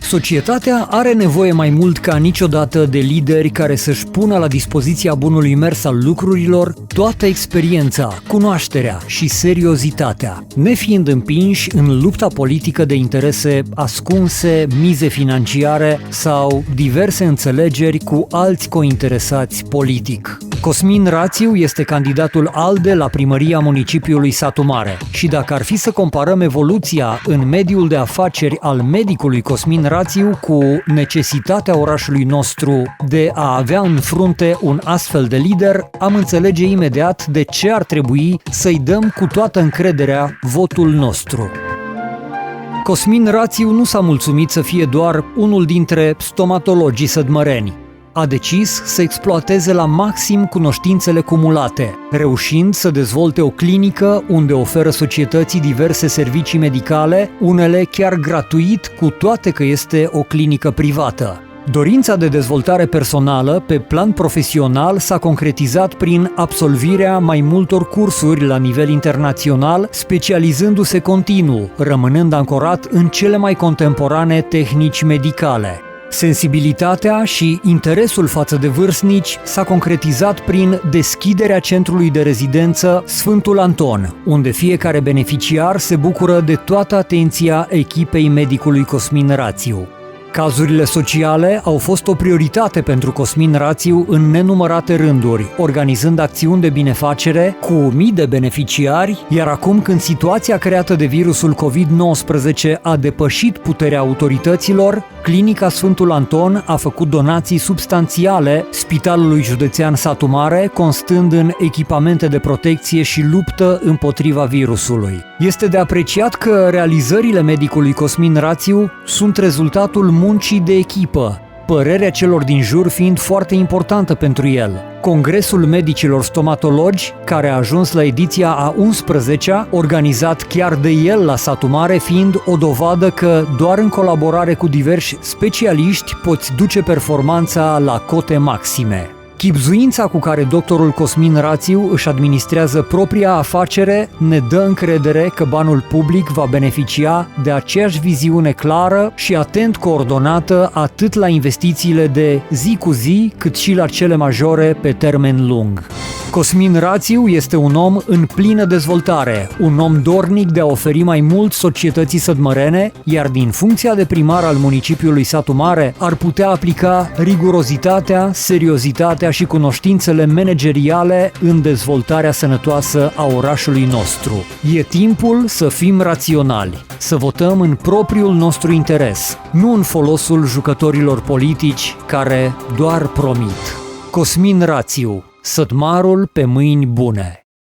Societatea are nevoie mai mult ca niciodată de lideri care să-și pună la dispoziția bunului mers al lucrurilor toată experiența, cunoașterea și seriozitatea, nefiind împinși în lupta politică de interese ascunse, mize financiare sau diverse înțelegeri cu alți cointeresați politic. Cosmin Rațiu este candidatul ALDE la primăria municipiului Satu Mare și dacă ar fi să comparăm evoluția în mediul de afaceri al medicului Cosmin Rațiu cu necesitatea orașului nostru de a avea în frunte un astfel de lider, am înțelege imediat de ce ar trebui să-i dăm cu toată încrederea votul nostru. Cosmin Rațiu nu s-a mulțumit să fie doar unul dintre stomatologii sădmăreni. A decis să exploateze la maxim cunoștințele cumulate, reușind să dezvolte o clinică unde oferă societății diverse servicii medicale, unele chiar gratuit, cu toate că este o clinică privată. Dorința de dezvoltare personală pe plan profesional s-a concretizat prin absolvirea mai multor cursuri la nivel internațional, specializându-se continuu, rămânând ancorat în cele mai contemporane tehnici medicale. Sensibilitatea și interesul față de vârstnici s-a concretizat prin deschiderea centrului de rezidență Sfântul Anton, unde fiecare beneficiar se bucură de toată atenția echipei medicului Cosmin Rațiu. Cazurile sociale au fost o prioritate pentru Cosmin Rațiu în nenumărate rânduri, organizând acțiuni de binefacere cu mii de beneficiari, iar acum când situația creată de virusul COVID-19 a depășit puterea autorităților, Clinica Sfântul Anton a făcut donații substanțiale Spitalului Județean Satu Mare, constând în echipamente de protecție și luptă împotriva virusului. Este de apreciat că realizările medicului Cosmin Rațiu sunt rezultatul muncii de echipă, părerea celor din jur fiind foarte importantă pentru el. Congresul Medicilor Stomatologi, care a ajuns la ediția a 11-a, organizat chiar de el la Satu Mare, fiind o dovadă că doar în colaborare cu diversi specialiști poți duce performanța la cote maxime. Chibzuința cu care doctorul Cosmin Rațiu își administrează propria afacere ne dă încredere că banul public va beneficia de aceeași viziune clară și atent coordonată atât la investițiile de zi cu zi, cât și la cele majore pe termen lung. Cosmin Rațiu este un om în plină dezvoltare, un om dornic de a oferi mai mult societății sădmărene, iar din funcția de primar al municipiului Satu Mare ar putea aplica rigurozitatea, seriozitatea și cunoștințele manageriale în dezvoltarea sănătoasă a orașului nostru. E timpul să fim raționali, să votăm în propriul nostru interes, nu în folosul jucătorilor politici care doar promit. Cosmin Rațiu, Sătmarul pe mâini bune.